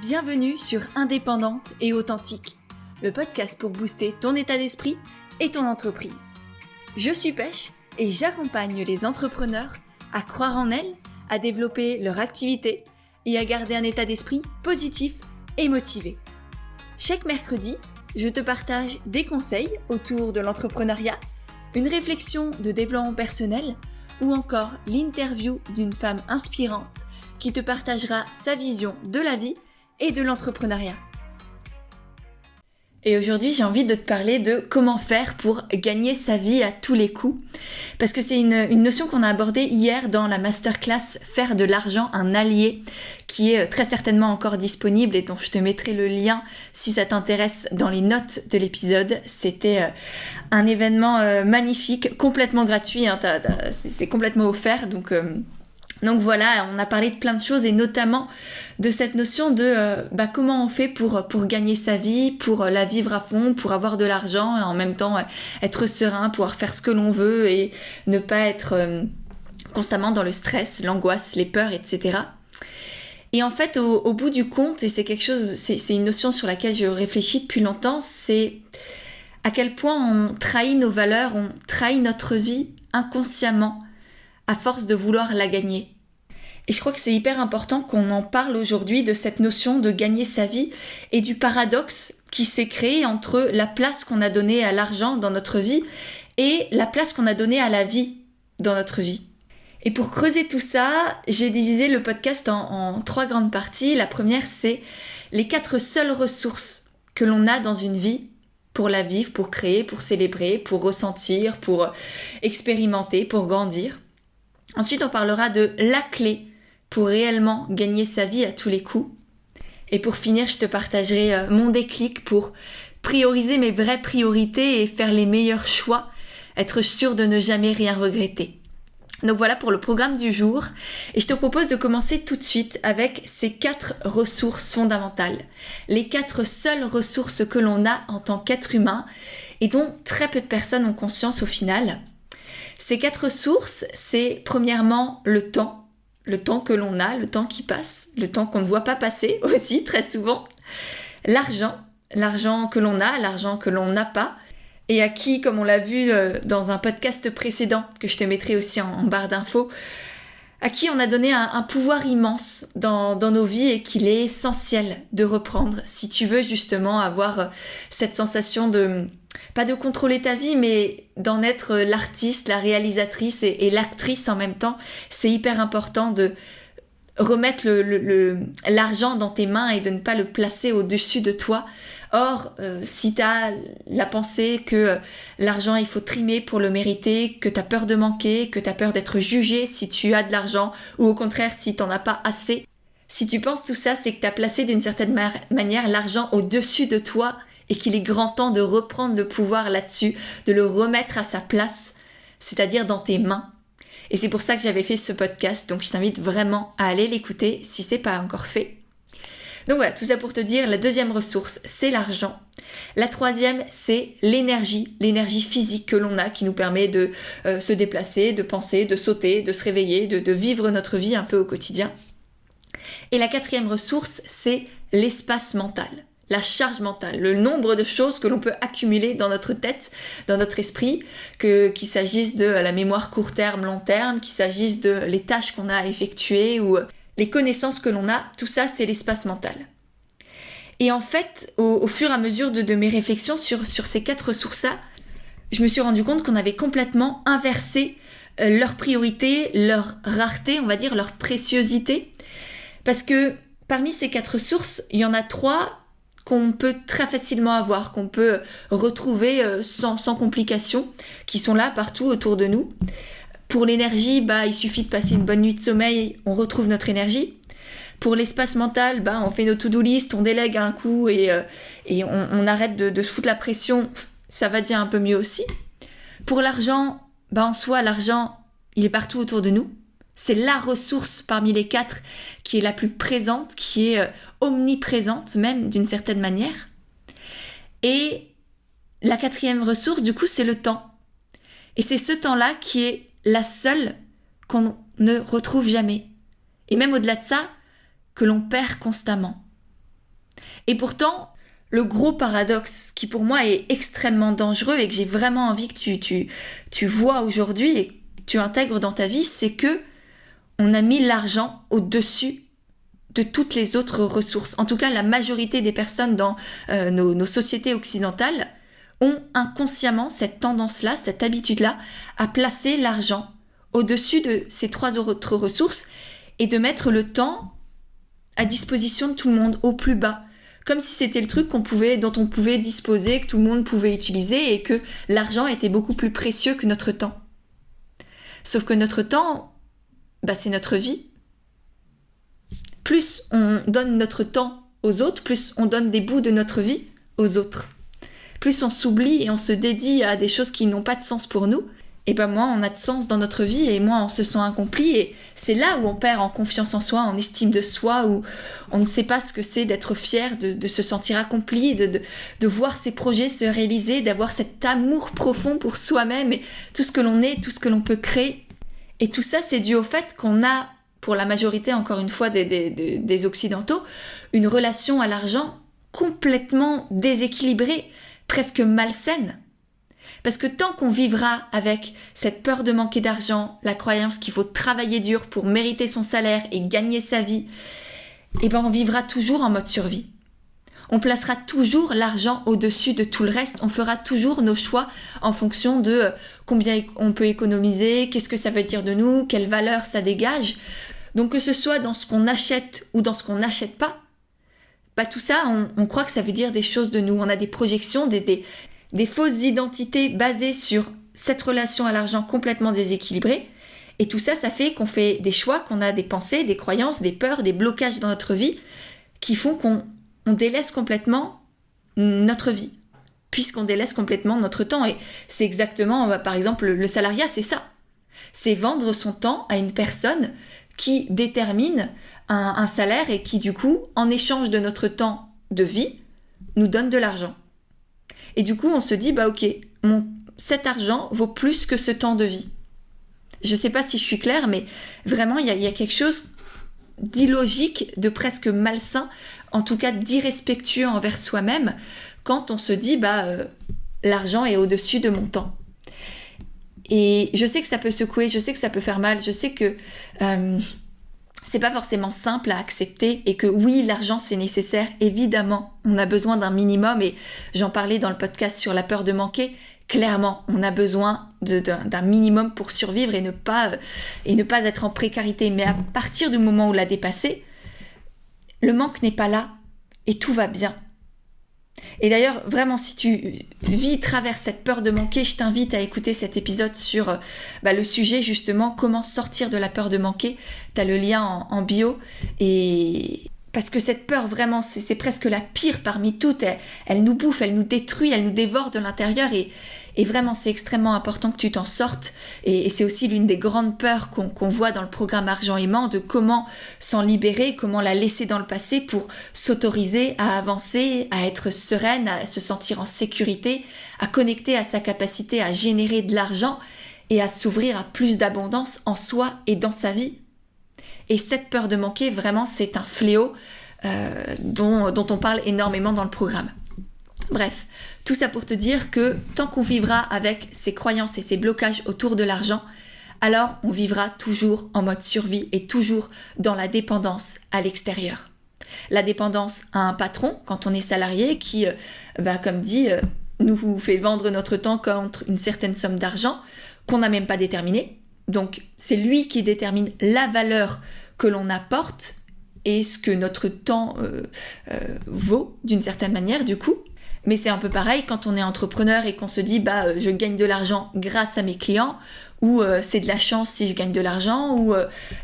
Bienvenue sur Indépendante et Authentique, le podcast pour booster ton état d'esprit et ton entreprise. Je suis Pêche et j'accompagne les entrepreneurs à croire en elles, à développer leur activité et à garder un état d'esprit positif et motivé. Chaque mercredi, je te partage des conseils autour de l'entrepreneuriat, une réflexion de développement personnel ou encore l'interview d'une femme inspirante qui te partagera sa vision de la vie et de l'entrepreneuriat. Et aujourd'hui, j'ai envie de te parler de comment faire pour gagner sa vie à tous les coups. Parce que c'est une notion qu'on a abordée hier dans la masterclass « Faire de l'argent un allié » qui est très certainement encore disponible et dont je te mettrai le lien si ça t'intéresse dans les notes de l'épisode. C'était un événement magnifique, complètement gratuit, c'est complètement offert, donc voilà, on a parlé de plein de choses et notamment de cette notion de comment on fait pour gagner sa vie, pour la vivre à fond, pour avoir de l'argent et en même temps être serein, pouvoir faire ce que l'on veut et ne pas être constamment dans le stress, l'angoisse, les peurs, etc. Et en fait, au bout du compte, et c'est une notion sur laquelle je réfléchis depuis longtemps, c'est à quel point on trahit nos valeurs, on trahit notre vie inconsciemment à force de vouloir la gagner. Et je crois que c'est hyper important qu'on en parle aujourd'hui de cette notion de gagner sa vie et du paradoxe qui s'est créé entre la place qu'on a donnée à l'argent dans notre vie et la place qu'on a donnée à la vie dans notre vie. Et pour creuser tout ça, j'ai divisé le podcast en 3 grandes parties. La première, c'est les 4 seules ressources que l'on a dans une vie pour la vivre, pour créer, pour célébrer, pour ressentir, pour expérimenter, pour grandir. Ensuite, on parlera de la clé pour réellement gagner sa vie à tous les coups. Et pour finir, je te partagerai mon déclic pour prioriser mes vraies priorités et faire les meilleurs choix, être sûr de ne jamais rien regretter. Donc voilà pour le programme du jour. Et je te propose de commencer tout de suite avec ces 4 ressources fondamentales. Les 4 seules ressources que l'on a en tant qu'être humain et dont très peu de personnes ont conscience au final. Ces 4 ressources, c'est premièrement le temps que l'on a, le temps qui passe, le temps qu'on ne voit pas passer aussi très souvent, l'argent que l'on a, l'argent que l'on n'a pas, et à qui, comme on l'a vu dans un podcast précédent, que je te mettrai aussi en barre d'infos, à qui on a donné un pouvoir immense dans nos vies et qu'il est essentiel de reprendre si tu veux justement avoir cette sensation pas de contrôler ta vie, mais d'en être l'artiste, la réalisatrice et l'actrice en même temps. C'est hyper important de remettre l'argent dans tes mains et de ne pas le placer au-dessus de toi. Or, si tu as la pensée que l'argent, il faut trimer pour le mériter, que tu as peur de manquer, que tu as peur d'être jugé si tu as de l'argent, ou au contraire, si tu n'en as pas assez, si tu penses tout ça, c'est que tu as placé d'une certaine manière l'argent au-dessus de toi et qu'il est grand temps de reprendre le pouvoir là-dessus, de le remettre à sa place, c'est-à-dire dans tes mains. Et c'est pour ça que j'avais fait ce podcast, donc je t'invite vraiment à aller l'écouter si c'est pas encore fait. Donc voilà, tout ça pour te dire, la deuxième ressource, c'est l'argent. La troisième, c'est l'énergie physique que l'on a, qui nous permet de se déplacer, de penser, de sauter, de se réveiller, de vivre notre vie un peu au quotidien. Et la quatrième ressource, c'est l'espace mental. La charge mentale, le nombre de choses que l'on peut accumuler dans notre tête, dans notre esprit, qu'il s'agisse de la mémoire court terme, long terme, qu'il s'agisse de les tâches qu'on a à effectuer ou les connaissances que l'on a, tout ça c'est l'espace mental. Et en fait, au fur et à mesure de mes réflexions sur ces 4 ressources-là, je me suis rendu compte qu'on avait complètement inversé leur priorité, leur rareté, on va dire leur préciosité. Parce que parmi ces 4 ressources, il y en a 3 qu'on peut très facilement avoir, qu'on peut retrouver sans complications, qui sont là partout autour de nous. Pour l'énergie, il suffit de passer une bonne nuit de sommeil, on retrouve notre énergie. Pour l'espace mental, on fait nos to-do list, on délègue un coup et on arrête de se foutre la pression, ça va dire un peu mieux aussi. Pour l'argent, en soi, l'argent, il est partout autour de nous. C'est la ressource parmi les 4 qui est la plus présente, qui est omniprésente même d'une certaine manière. Et la 4e ressource, du coup, c'est le temps. Et c'est ce temps-là qui est la seule qu'on ne retrouve jamais. Et même au-delà de ça, que l'on perd constamment. Et pourtant, le gros paradoxe qui pour moi est extrêmement dangereux et que j'ai vraiment envie que tu vois aujourd'hui et que tu intègres dans ta vie, c'est que on a mis l'argent au-dessus de toutes les autres ressources. En tout cas, la majorité des personnes dans nos sociétés occidentales ont inconsciemment cette tendance-là, cette habitude-là, à placer l'argent au-dessus de ces 3 autres ressources et de mettre le temps à disposition de tout le monde, au plus bas. Comme si c'était le truc dont on pouvait disposer, que tout le monde pouvait utiliser et que l'argent était beaucoup plus précieux que notre temps. Sauf que notre temps, c'est notre vie. Plus on donne notre temps aux autres, plus on donne des bouts de notre vie aux autres. Plus on s'oublie et on se dédie à des choses qui n'ont pas de sens pour nous, et moins on a de sens dans notre vie et moins on se sent accompli. Et c'est là où on perd en confiance en soi, en estime de soi, où on ne sait pas ce que c'est d'être fier, de se sentir accompli, de voir ses projets se réaliser, d'avoir cet amour profond pour soi-même et tout ce que l'on est, tout ce que l'on peut créer. Et tout ça, c'est dû au fait qu'on a, pour la majorité, encore une fois, des Occidentaux, une relation à l'argent complètement déséquilibrée, presque malsaine. Parce que tant qu'on vivra avec cette peur de manquer d'argent, la croyance qu'il faut travailler dur pour mériter son salaire et gagner sa vie, on vivra toujours en mode survie. On placera toujours l'argent au-dessus de tout le reste. On fera toujours nos choix en fonction de combien on peut économiser, qu'est-ce que ça veut dire de nous, quelle valeur ça dégage. Donc que ce soit dans ce qu'on achète ou dans ce qu'on n'achète pas, tout ça, on croit que ça veut dire des choses de nous. On a des projections, des fausses identités basées sur cette relation à l'argent complètement déséquilibrée. Et tout ça, ça fait qu'on fait des choix, qu'on a des pensées, des croyances, des peurs, des blocages dans notre vie qui font qu'on délaisse complètement notre vie, puisqu'on délaisse complètement notre temps. Et c'est exactement, par exemple, le salariat, c'est ça. C'est vendre son temps à une personne qui détermine un salaire et qui, du coup, en échange de notre temps de vie, nous donne de l'argent. Et du coup, on se dit, ok, cet argent vaut plus que ce temps de vie. Je ne sais pas si je suis claire, mais vraiment, il y a quelque chose d'illogique, de presque malsain, en tout cas d'irrespectueux envers soi-même, quand on se dit, l'argent est au-dessus de mon temps. Et je sais que ça peut secouer, je sais que ça peut faire mal, je sais que c'est pas forcément simple à accepter et que oui, l'argent c'est nécessaire, évidemment, on a besoin d'un minimum et j'en parlais dans le podcast sur la peur de manquer. Clairement, on a besoin d'un minimum pour survivre et ne pas être en précarité. Mais à partir du moment où on l'a dépassé, le manque n'est pas là et tout va bien. Et d'ailleurs, vraiment, si tu traverses cette peur de manquer, je t'invite à écouter cet épisode sur le sujet justement, comment sortir de la peur de manquer. Tu as le lien en bio. Et parce que cette peur, vraiment, c'est presque la pire parmi toutes. Elle nous bouffe, elle nous détruit, elle nous dévore de l'intérieur et vraiment, c'est extrêmement important que tu t'en sortes. Et c'est aussi l'une des grandes peurs qu'on voit dans le programme Argent Aimant, de comment s'en libérer, comment la laisser dans le passé pour s'autoriser à avancer, à être sereine, à se sentir en sécurité, à connecter à sa capacité à générer de l'argent et à s'ouvrir à plus d'abondance en soi et dans sa vie. Et cette peur de manquer, vraiment, c'est un fléau dont on parle énormément dans le programme. Bref, tout ça pour te dire que tant qu'on vivra avec ces croyances et ces blocages autour de l'argent, alors on vivra toujours en mode survie et toujours dans la dépendance à l'extérieur. La dépendance à un patron quand on est salarié qui, comme dit, nous fait vendre notre temps contre une certaine somme d'argent qu'on n'a même pas déterminée. Donc c'est lui qui détermine la valeur que l'on apporte et ce que notre temps vaut d'une certaine manière du coup. Mais c'est un peu pareil quand on est entrepreneur et qu'on se dit je gagne de l'argent grâce à mes clients ou c'est de la chance si je gagne de l'argent ou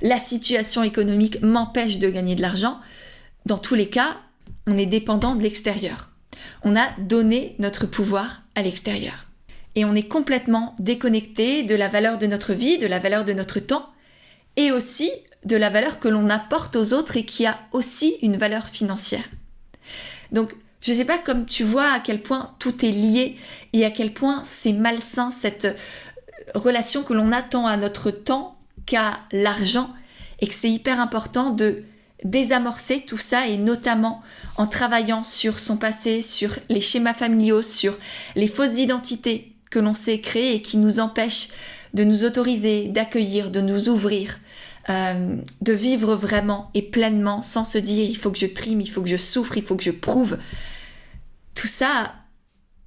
la situation économique m'empêche de gagner de l'argent. Dans tous les cas, on est dépendant de l'extérieur. On a donné notre pouvoir à l'extérieur. Et on est complètement déconnecté de la valeur de notre vie, de la valeur de notre temps et aussi de la valeur que l'on apporte aux autres et qui a aussi une valeur financière. Donc, je ne sais pas comme tu vois à quel point tout est lié et à quel point c'est malsain cette relation que l'on a tant à notre temps qu'à l'argent et que c'est hyper important de désamorcer tout ça, et notamment en travaillant sur son passé, sur les schémas familiaux, sur les fausses identités que l'on s'est créées et qui nous empêchent de nous autoriser, d'accueillir, de nous ouvrir, de vivre vraiment et pleinement sans se dire il faut que je trime, il faut que je souffre, il faut que je prouve. Tout ça,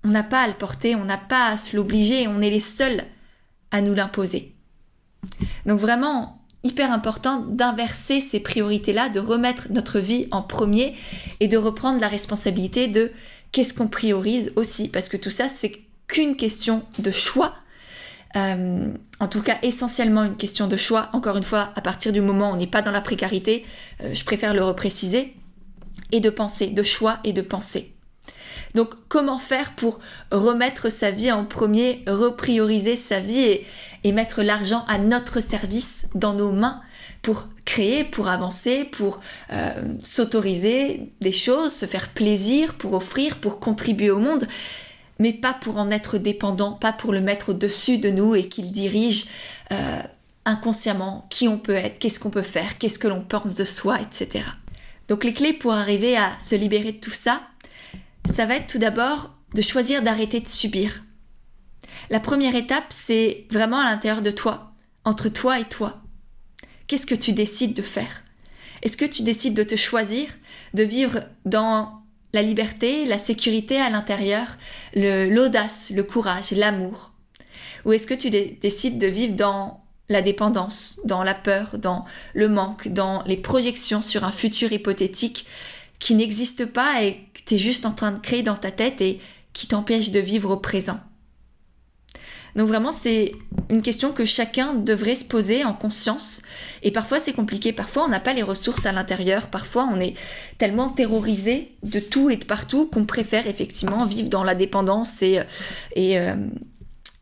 on n'a pas à le porter, on n'a pas à se l'obliger, on est les seuls à nous l'imposer. Donc vraiment, hyper important d'inverser ces priorités-là, de remettre notre vie en premier et de reprendre la responsabilité de qu'est-ce qu'on priorise aussi, parce que tout ça, c'est qu'une question de choix. En tout cas essentiellement une question de choix. Encore une fois, à partir du moment où on n'est pas dans la précarité, je préfère le repréciser, et de penser, de choix et de pensée. Donc comment faire pour remettre sa vie en premier, reprioriser sa vie et mettre l'argent à notre service, dans nos mains, pour créer, pour avancer, pour s'autoriser des choses, se faire plaisir, pour offrir, pour contribuer au monde, mais pas pour en être dépendant, pas pour le mettre au-dessus de nous et qu'il dirige inconsciemment qui on peut être, qu'est-ce qu'on peut faire, qu'est-ce que l'on pense de soi, etc. Donc les clés pour arriver à se libérer de tout ça, ça va être tout d'abord de choisir d'arrêter de subir. La première étape, c'est vraiment à l'intérieur de toi, entre toi et toi. Qu'est-ce que tu décides de faire ? Est-ce que tu décides de te choisir, de vivre dans la liberté, la sécurité à l'intérieur, l'audace, le courage, l'amour ? Ou est-ce que tu décides de vivre dans la dépendance, dans la peur, dans le manque, dans les projections sur un futur hypothétique qui n'existe pas et que tu es juste en train de créer dans ta tête et qui t'empêche de vivre au présent ? Donc vraiment, c'est une question que chacun devrait se poser en conscience. Et parfois, c'est compliqué. Parfois, on n'a pas les ressources à l'intérieur. Parfois, on est tellement terrorisé de tout et de partout qu'on préfère effectivement vivre dans la dépendance et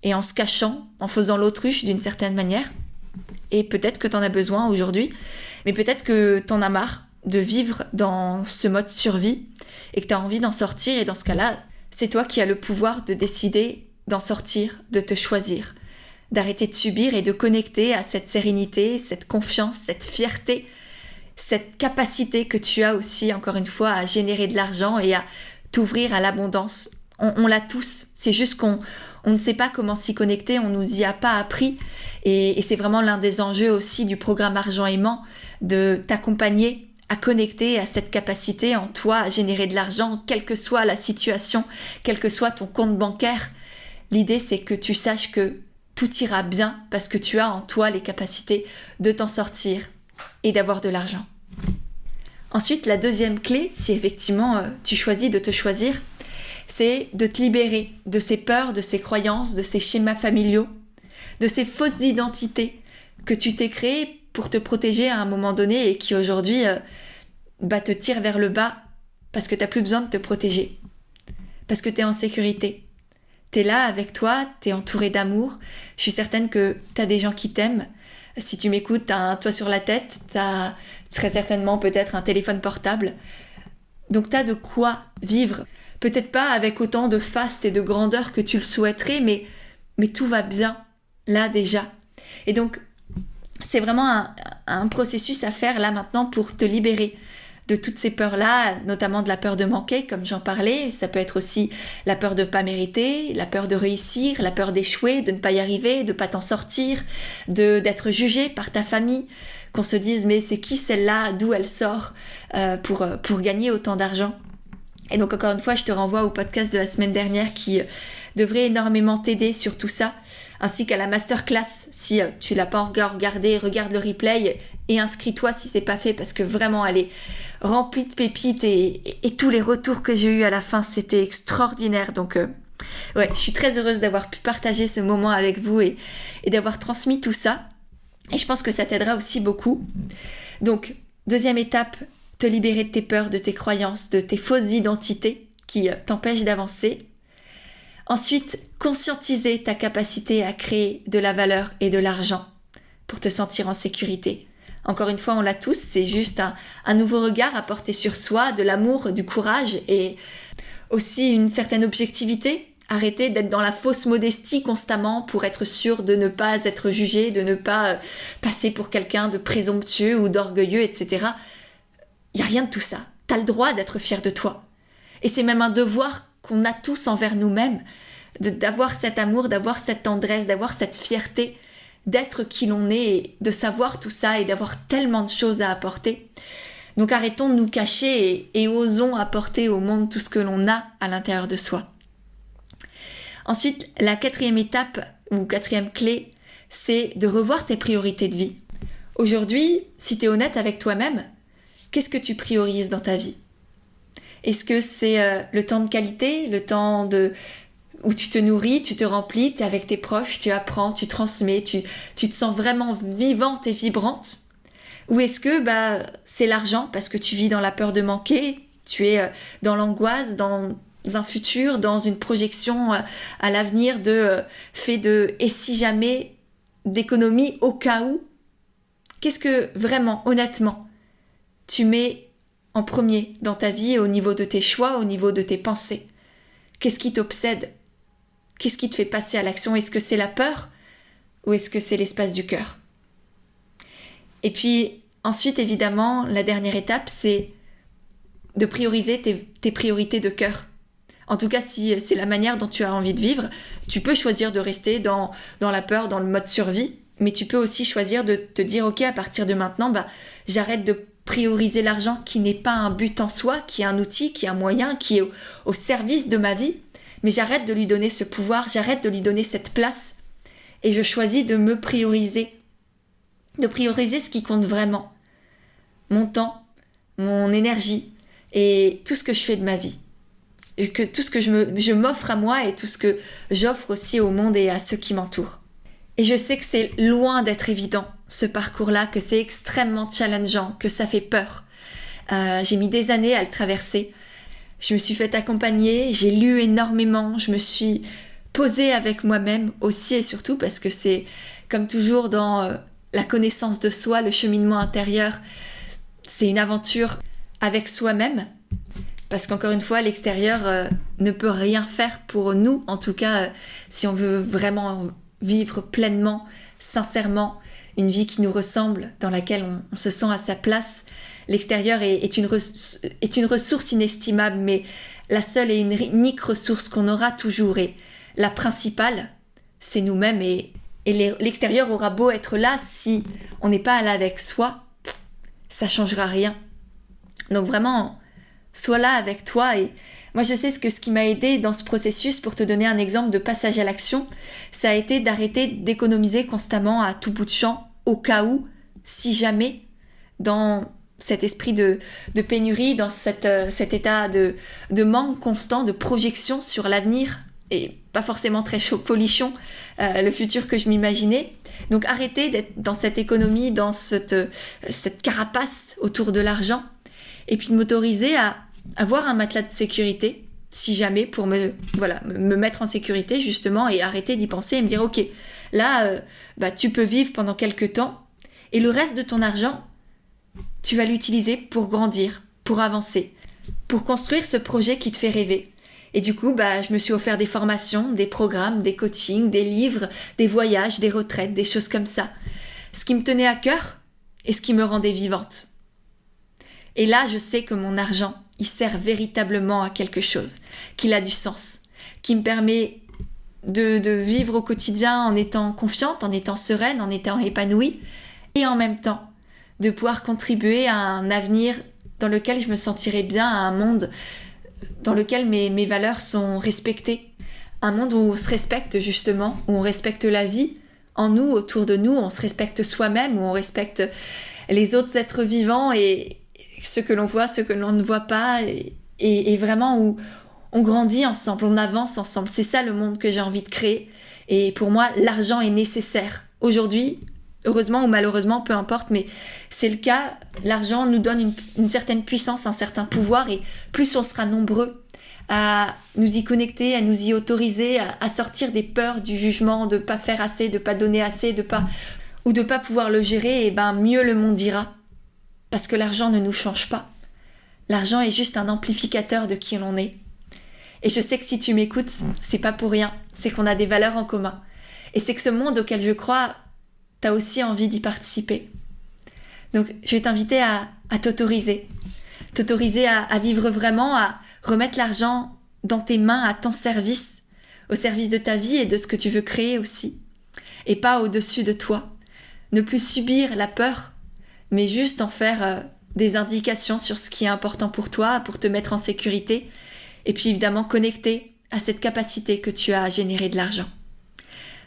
en se cachant, en faisant l'autruche d'une certaine manière. Et peut-être que tu en as besoin aujourd'hui, mais peut-être que tu en as marre de vivre dans ce mode survie et que tu as envie d'en sortir. Et dans ce cas-là, c'est toi qui as le pouvoir de décider d'en sortir, de te choisir, d'arrêter de subir et de connecter à cette sérénité, cette confiance, cette fierté, cette capacité que tu as aussi, encore une fois, à générer de l'argent et à t'ouvrir à l'abondance. On l'a tous, c'est juste qu'on ne sait pas comment s'y connecter, on nous y a pas appris et c'est vraiment l'un des enjeux aussi du programme Argent Aimant, de t'accompagner à connecter à cette capacité en toi à générer de l'argent, quelle que soit la situation, quel que soit ton compte bancaire. L'idée, c'est que tu saches que tout ira bien parce que tu as en toi les capacités de t'en sortir et d'avoir de l'argent. Ensuite, la deuxième clé, si effectivement tu choisis de te choisir, c'est de te libérer de ces peurs, de ces croyances, de ces schémas familiaux, de ces fausses identités que tu t'es créées pour te protéger à un moment donné et qui aujourd'hui te tirent vers le bas parce que tu n'as plus besoin de te protéger, parce que tu es en sécurité. T'es là avec toi, t'es entouré d'amour. Je suis certaine que t'as des gens qui t'aiment. Si tu m'écoutes, t'as un toit sur la tête, t'as très certainement peut-être un téléphone portable. Donc t'as de quoi vivre. Peut-être pas avec autant de faste et de grandeur que tu le souhaiterais, mais tout va bien, là déjà. Et donc, c'est vraiment un processus à faire là maintenant pour te libérer de toutes ces peurs-là, notamment de la peur de manquer, comme j'en parlais. Ça peut être aussi la peur de ne pas mériter, la peur de réussir, la peur d'échouer, de ne pas y arriver, de ne pas t'en sortir, d'être jugé par ta famille, qu'on se dise « mais c'est qui celle-là, d'où elle sort pour gagner autant d'argent ?» Et donc encore une fois, je te renvoie au podcast de la semaine dernière qui devrait énormément t'aider sur tout ça, ainsi qu'à la masterclass. Si tu l'as pas encore regardé, regarde le replay et inscris-toi si c'est pas fait, parce que vraiment elle est remplie de pépites et tous les retours que j'ai eu à la fin, c'était extraordinaire. Donc je suis très heureuse d'avoir pu partager ce moment avec vous et d'avoir transmis tout ça. Et je pense que ça t'aidera aussi beaucoup. Donc, deuxième étape, te libérer de tes peurs, de tes croyances, de tes fausses identités qui t'empêchent d'avancer. Ensuite, conscientiser ta capacité à créer de la valeur et de l'argent pour te sentir en sécurité. Encore une fois, on l'a tous, c'est juste un nouveau regard à porter sur soi, de l'amour, du courage et aussi une certaine objectivité. Arrêter d'être dans la fausse modestie constamment pour être sûr de ne pas être jugé, de ne pas passer pour quelqu'un de présomptueux ou d'orgueilleux, etc. il n'y a rien de tout ça. Tu as le droit d'être fier de toi. Et c'est même un devoir qu'on a tous envers nous-mêmes, d'avoir cet amour, d'avoir cette tendresse, d'avoir cette fierté, d'être qui l'on est, et de savoir tout ça et d'avoir tellement de choses à apporter. Donc arrêtons de nous cacher et osons apporter au monde tout ce que l'on a à l'intérieur de soi. Ensuite, la 4e étape ou 4e clé, c'est de revoir tes priorités de vie. Aujourd'hui, si tu es honnête avec toi-même, qu'est-ce que tu priorises dans ta vie ? Est-ce que c'est le temps de qualité, le temps où tu te nourris, tu te remplis, tu es avec tes proches, tu apprends, tu transmets, tu te sens vraiment vivante et vibrante ? Ou est-ce que c'est l'argent parce que tu vis dans la peur de manquer, tu es dans l'angoisse, dans un futur, dans une projection à l'avenir fait de « et si jamais » d'économie au cas où ? Qu'est-ce que vraiment, honnêtement, tu mets en premier dans ta vie au niveau de tes choix, au niveau de tes pensées ? Qu'est-ce qui t'obsède ? Qu'est-ce qui te fait passer à l'action ? Est-ce que c'est la peur ou est-ce que c'est l'espace du cœur ? Et puis ensuite, évidemment, la dernière étape, c'est de prioriser tes priorités de cœur. En tout cas, si c'est la manière dont tu as envie de vivre, tu peux choisir de rester dans la peur, dans le mode survie, mais tu peux aussi choisir de te dire « Ok, à partir de maintenant, j'arrête de prioriser l'argent qui n'est pas un but en soi, qui est un outil, qui est un moyen, qui est au service de ma vie, mais j'arrête de lui donner ce pouvoir, j'arrête de lui donner cette place et je choisis de me prioriser, de prioriser ce qui compte vraiment, mon temps, mon énergie et tout ce que je fais de ma vie. Tout ce que je m'offre à moi et tout ce que j'offre aussi au monde et à ceux qui m'entourent. Et je sais que c'est loin d'être évident, ce parcours-là, que c'est extrêmement challengeant, que ça fait peur. J'ai mis des années à le traverser. Je me suis fait accompagner, j'ai lu énormément, je me suis posée avec moi-même aussi et surtout parce que c'est, comme toujours dans la connaissance de soi, le cheminement intérieur, c'est une aventure avec soi-même. Parce qu'encore une fois, l'extérieur ne peut rien faire pour nous, en tout cas, si on veut vraiment vivre pleinement, sincèrement, une vie qui nous ressemble, dans laquelle on se sent à sa place. L'extérieur est une ressource inestimable, mais la seule et unique ressource qu'on aura toujours, et la principale, c'est nous-mêmes. Et l'extérieur aura beau être là, si on n'est pas là avec soi, ça changera rien. Donc vraiment, sois là avec toi. Et moi, je sais ce qui m'a aidé dans ce processus, pour te donner un exemple de passage à l'action, ça a été d'arrêter d'économiser constamment à tout bout de champ, au cas où, si jamais, dans cet esprit de pénurie, dans cet état de manque constant, de projection sur l'avenir, et pas forcément très folichon, le futur que je m'imaginais. Donc arrêter d'être dans cette économie, dans cette carapace autour de l'argent, et puis de m'autoriser à avoir un matelas de sécurité, si jamais, pour me mettre en sécurité justement, et arrêter d'y penser et me dire ok, là tu peux vivre pendant quelques temps, et le reste de ton argent, tu vas l'utiliser pour grandir, pour avancer, pour construire ce projet qui te fait rêver. Et du coup, je me suis offert des formations, des programmes, des coachings, des livres, des voyages, des retraites, des choses comme ça. Ce qui me tenait à cœur et ce qui me rendait vivante. Et là, je sais que mon argent, il sert véritablement à quelque chose, qu'il a du sens, qui me permet de vivre au quotidien en étant confiante, en étant sereine, en étant épanouie, et en même temps, de pouvoir contribuer à un avenir dans lequel je me sentirais bien, à un monde dans lequel mes valeurs sont respectées. Un monde où on se respecte justement, où on respecte la vie en nous, autour de nous, on se respecte soi-même, où on respecte les autres êtres vivants et ceux que l'on voit, ceux que l'on ne voit pas, et vraiment où on grandit ensemble, on avance ensemble. C'est ça le monde que j'ai envie de créer. Et pour moi, l'argent est nécessaire. Aujourd'hui, heureusement ou malheureusement, peu importe, mais c'est le cas. L'argent nous donne une certaine puissance, un certain pouvoir, et plus on sera nombreux à nous y connecter, à nous y autoriser, à sortir des peurs du jugement, de pas faire assez, de pas donner assez, de pas pouvoir le gérer, et mieux le monde ira. Parce que l'argent ne nous change pas. L'argent est juste un amplificateur de qui l'on est. Et je sais que si tu m'écoutes, c'est pas pour rien. C'est qu'on a des valeurs en commun. Et c'est que ce monde auquel je crois, t'as aussi envie d'y participer. Donc, je vais t'inviter à t'autoriser. T'autoriser à vivre vraiment, à remettre l'argent dans tes mains, à ton service, au service de ta vie et de ce que tu veux créer aussi, et pas au-dessus de toi. Ne plus subir la peur, mais juste en faire des indications sur ce qui est important pour toi, pour te mettre en sécurité, et puis évidemment connecter à cette capacité que tu as à générer de l'argent.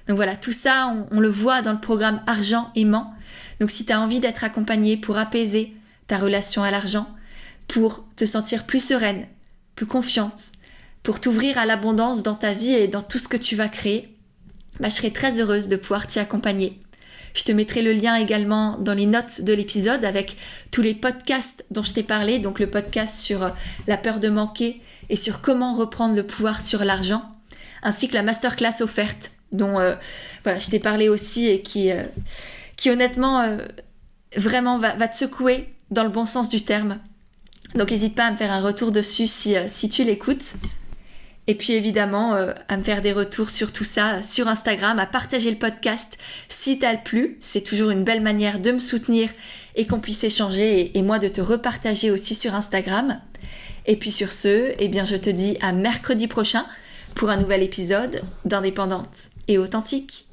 Donc voilà, tout ça, on le voit dans le programme Argent Aimant. Donc si tu as envie d'être accompagné pour apaiser ta relation à l'argent, pour te sentir plus sereine, plus confiante, pour t'ouvrir à l'abondance dans ta vie et dans tout ce que tu vas créer, je serai très heureuse de pouvoir t'y accompagner. Je te mettrai le lien également dans les notes de l'épisode avec tous les podcasts dont je t'ai parlé, donc le podcast sur la peur de manquer et sur comment reprendre le pouvoir sur l'argent, ainsi que la masterclass offerte dont je t'ai parlé aussi et qui honnêtement vraiment va te secouer dans le bon sens du terme. Donc n'hésite pas à me faire un retour dessus si tu l'écoutes. Et puis évidemment, à me faire des retours sur tout ça sur Instagram, à partager le podcast si t'as plu. C'est toujours une belle manière de me soutenir et qu'on puisse échanger et moi de te repartager aussi sur Instagram. Et puis sur ce, je te dis à mercredi prochain pour un nouvel épisode d'Indépendante et Authentique.